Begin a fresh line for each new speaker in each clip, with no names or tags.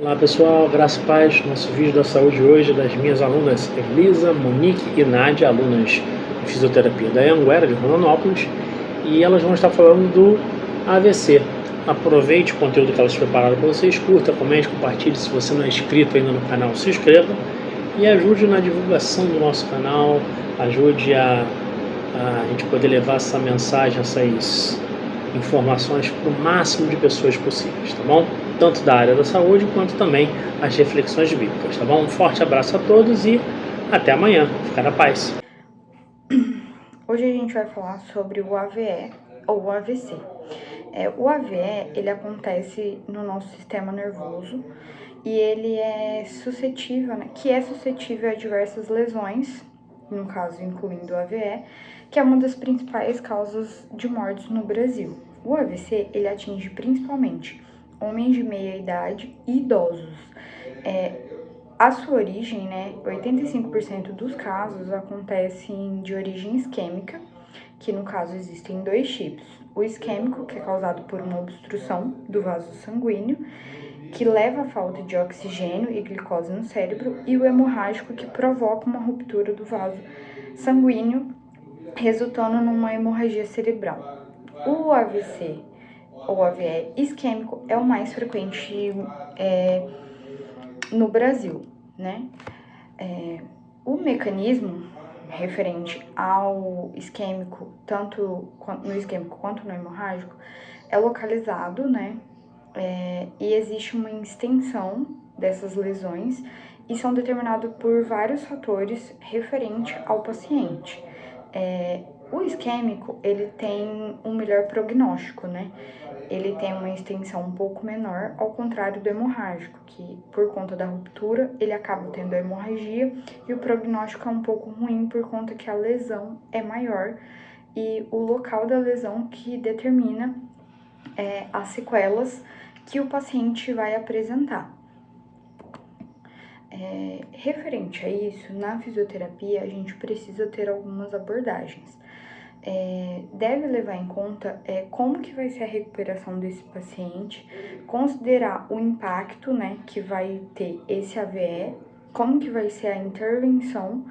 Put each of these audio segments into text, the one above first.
Olá pessoal, graça e paz. Nosso vídeo da saúde hoje é das minhas alunas Elisa, Monique e Nádia, alunas de fisioterapia da Anhanguera, de Rondonópolis, e elas vão estar falando do AVC. Aproveite o conteúdo que elas prepararam para vocês, curta, comente, compartilhe. Se você não é inscrito ainda no canal, se inscreva e ajude na divulgação do nosso canal, ajude a gente poder levar essa mensagem, essas informações para o máximo de pessoas possíveis, tá bom? Tanto da área da saúde quanto também as reflexões bíblicas, tá bom? Um forte abraço a todos e até amanhã. Fica na paz.
Hoje a gente vai falar sobre o AVE ou o AVC. O AVE, ele acontece no nosso sistema nervoso e ele é suscetível, a diversas lesões, no caso incluindo o AVE, que é uma das principais causas de mortes no Brasil. O AVC, ele atinge principalmente homens de meia idade e idosos. A sua origem, 85% dos casos acontecem de origem isquêmica, que no caso existem dois tipos. O isquêmico, que é causado por uma obstrução do vaso sanguíneo, que leva à falta de oxigênio e glicose no cérebro, e o hemorrágico, que provoca uma ruptura do vaso sanguíneo, resultando numa hemorragia cerebral. O AVC, ou AVE isquêmico, é o mais frequente no Brasil, né? O mecanismo referente ao isquêmico, tanto no isquêmico quanto no hemorrágico, é localizado, e existe uma extensão dessas lesões e são determinados por vários fatores referente ao paciente. O isquêmico, ele tem um melhor prognóstico, Ele tem uma extensão um pouco menor, ao contrário do hemorrágico, que por conta da ruptura, ele acaba tendo a hemorragia e o prognóstico é um pouco ruim por conta que a lesão é maior e o local da lesão que determina as sequelas que o paciente vai apresentar. Referente a isso, na fisioterapia, a gente precisa ter algumas abordagens. Deve levar em conta como que vai ser a recuperação desse paciente, considerar o impacto, que vai ter esse AVE, como que vai ser a intervenção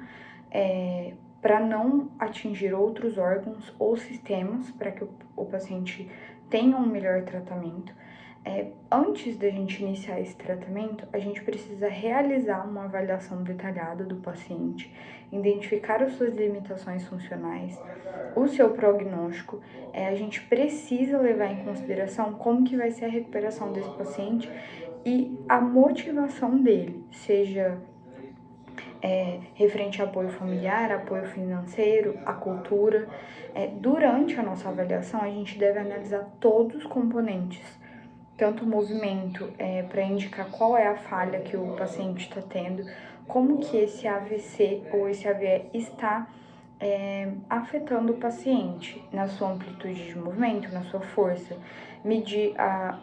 para não atingir outros órgãos ou sistemas, para que o paciente tenha um melhor tratamento. Antes da gente iniciar esse tratamento, a gente precisa realizar uma avaliação detalhada do paciente, identificar as suas limitações funcionais, o seu prognóstico. A gente precisa levar em consideração como que vai ser a recuperação desse paciente e a motivação dele, seja referente a apoio familiar, apoio financeiro, a cultura. Durante a nossa avaliação, a gente deve analisar todos os componentes, tanto o movimento para indicar qual é a falha que o paciente está tendo, como que esse AVC ou esse AVE está afetando o paciente na sua amplitude de movimento, na sua força, medir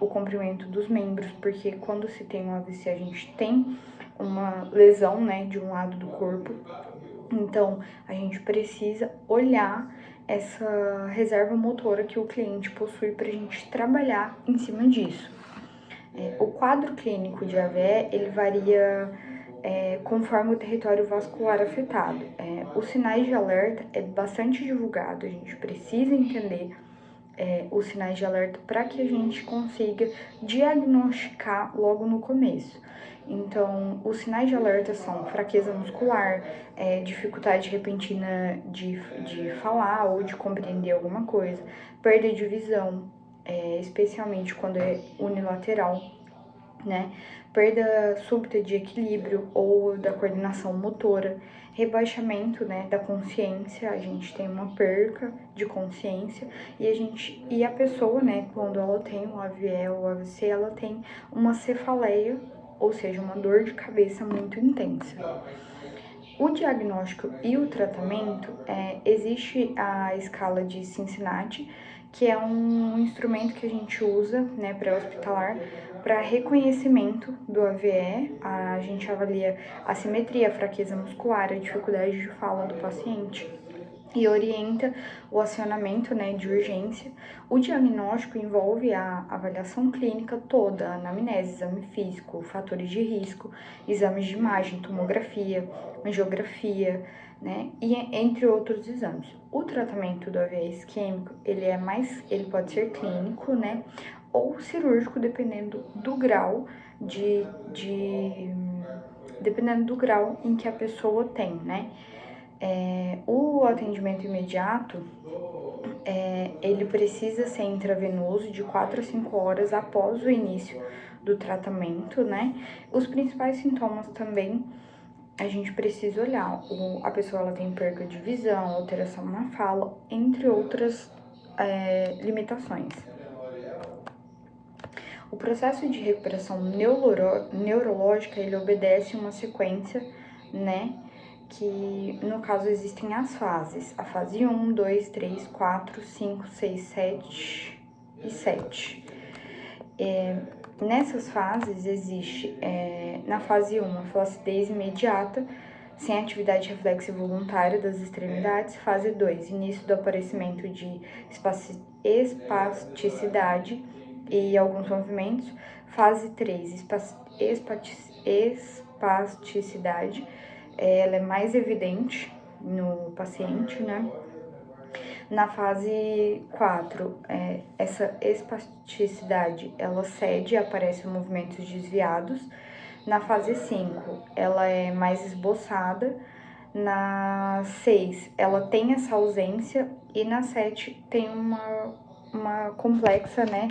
o comprimento dos membros, porque quando se tem um AVC a gente tem uma lesão, de um lado do corpo, então a gente precisa olhar essa reserva motora que o cliente possui para a gente trabalhar em cima disso. O quadro clínico de AVE, ele varia conforme o território vascular afetado. Os sinais de alerta é bastante divulgado, a gente precisa entender os sinais de alerta para que a gente consiga diagnosticar logo no começo. Então, os sinais de alerta são fraqueza muscular, dificuldade repentina de falar ou de compreender alguma coisa, perda de visão, especialmente quando é unilateral, perda súbita de equilíbrio ou da coordenação motora, rebaixamento, da consciência, a gente tem uma perca de consciência e a pessoa, quando ela tem um AVE ou AVC, ela tem uma cefaleia, ou seja, uma dor de cabeça muito intensa. O diagnóstico e o tratamento, existe a escala de Cincinnati, que é um instrumento que a gente usa, pré-hospitalar, para reconhecimento do AVE. A gente avalia a simetria, a fraqueza muscular, a dificuldade de fala do paciente. e orienta o acionamento, né, de urgência. O diagnóstico envolve a avaliação clínica toda, anamnese, exame físico, fatores de risco, exames de imagem, tomografia, angiografia, né, e entre outros exames. O tratamento do AVE isquêmico, ele pode ser clínico, né, ou cirúrgico, dependendo do grau dependendo do grau em que a pessoa tem, né. O atendimento imediato, ele precisa ser intravenoso de 4 a 5 horas após o início do tratamento, né? Os principais sintomas também a gente precisa olhar. A pessoa ela tem perca de visão, alteração na fala, entre outras limitações. O processo de recuperação neurológica, ele obedece uma sequência, né? Que no caso existem as fases, a fase 1, 2, 3, 4, 5, 6, 7 e 7. Nessas fases existe, na fase 1, a flacidez imediata, sem atividade reflexa voluntária das extremidades. Fase 2, início do aparecimento de espasticidade e alguns movimentos. Fase 3, espasticidade, ela é mais evidente no paciente, né? Na fase 4, essa espasticidade, ela cede e aparecem movimentos desviados. Na fase 5, ela é mais esboçada. Na 6, ela tem essa ausência. E na 7, tem uma complexa, né,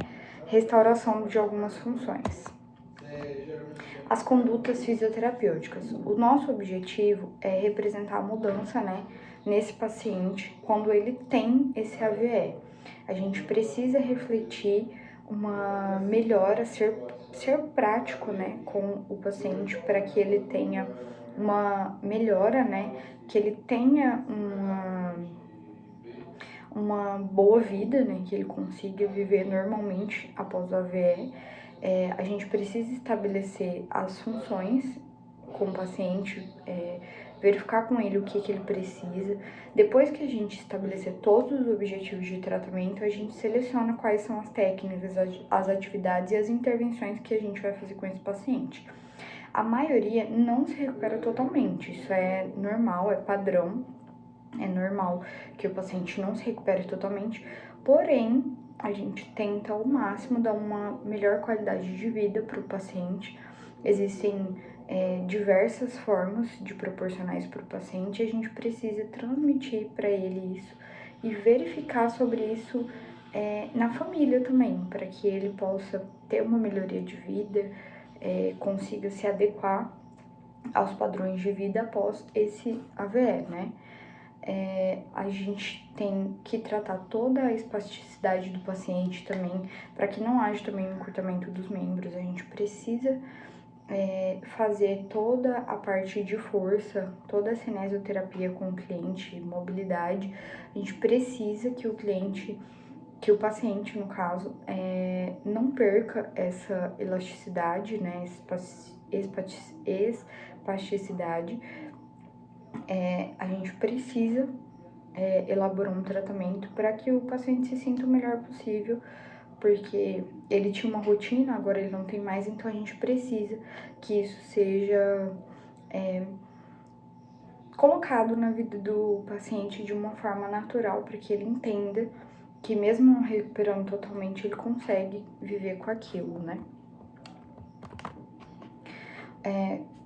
restauração de algumas funções. As condutas fisioterapêuticas. O nosso objetivo é representar a mudança, né, nesse paciente quando ele tem esse AVE. A gente precisa refletir uma melhora, ser prático, né, com o paciente para que ele tenha uma melhora, né, que ele tenha uma boa vida, né, que ele consiga viver normalmente após o AVE. A gente precisa estabelecer as funções com o paciente, verificar com ele o que ele precisa. Depois que a gente estabelecer todos os objetivos de tratamento, a gente seleciona quais são as técnicas, as atividades e as intervenções que a gente vai fazer com esse paciente. A maioria não se recupera totalmente, isso é normal, é padrão, é normal que o paciente não se recupere totalmente, porém, a gente tenta ao máximo dar uma melhor qualidade de vida para o paciente. Existem diversas formas de proporcionar isso para o paciente e a gente precisa transmitir para ele isso e verificar sobre isso na família também, para que ele possa ter uma melhoria de vida, consiga se adequar aos padrões de vida após esse AVE, né? A gente tem que tratar toda a espasticidade do paciente também, para que não haja também um encurtamento dos membros. A gente precisa fazer toda a parte de força, toda a cinesioterapia com o cliente, mobilidade. A gente precisa que o paciente, no caso, não perca essa elasticidade, né, espasticidade. A gente precisa elaborar um tratamento para que o paciente se sinta o melhor possível, porque ele tinha uma rotina, agora ele não tem mais, então a gente precisa que isso seja colocado na vida do paciente de uma forma natural, para que ele entenda que mesmo não recuperando totalmente, ele consegue viver com aquilo, né?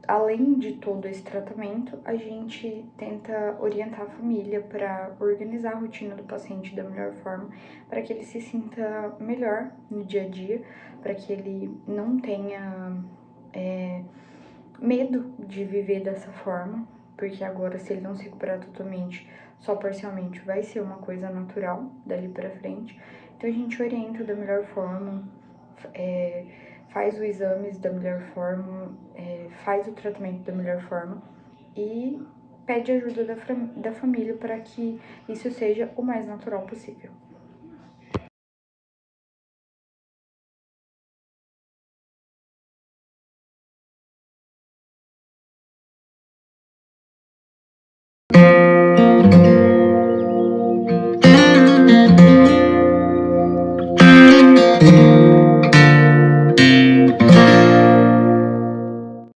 Além de todo esse tratamento, a gente tenta orientar a família para organizar a rotina do paciente da melhor forma, para que ele se sinta melhor no dia a dia, para que ele não tenha medo de viver dessa forma, porque agora, se ele não se recuperar totalmente, só parcialmente, vai ser uma coisa natural dali para frente. Então a gente orienta da melhor forma, faz os exames da melhor forma, faz o tratamento da melhor forma e pede ajuda da família para que isso seja o mais natural possível.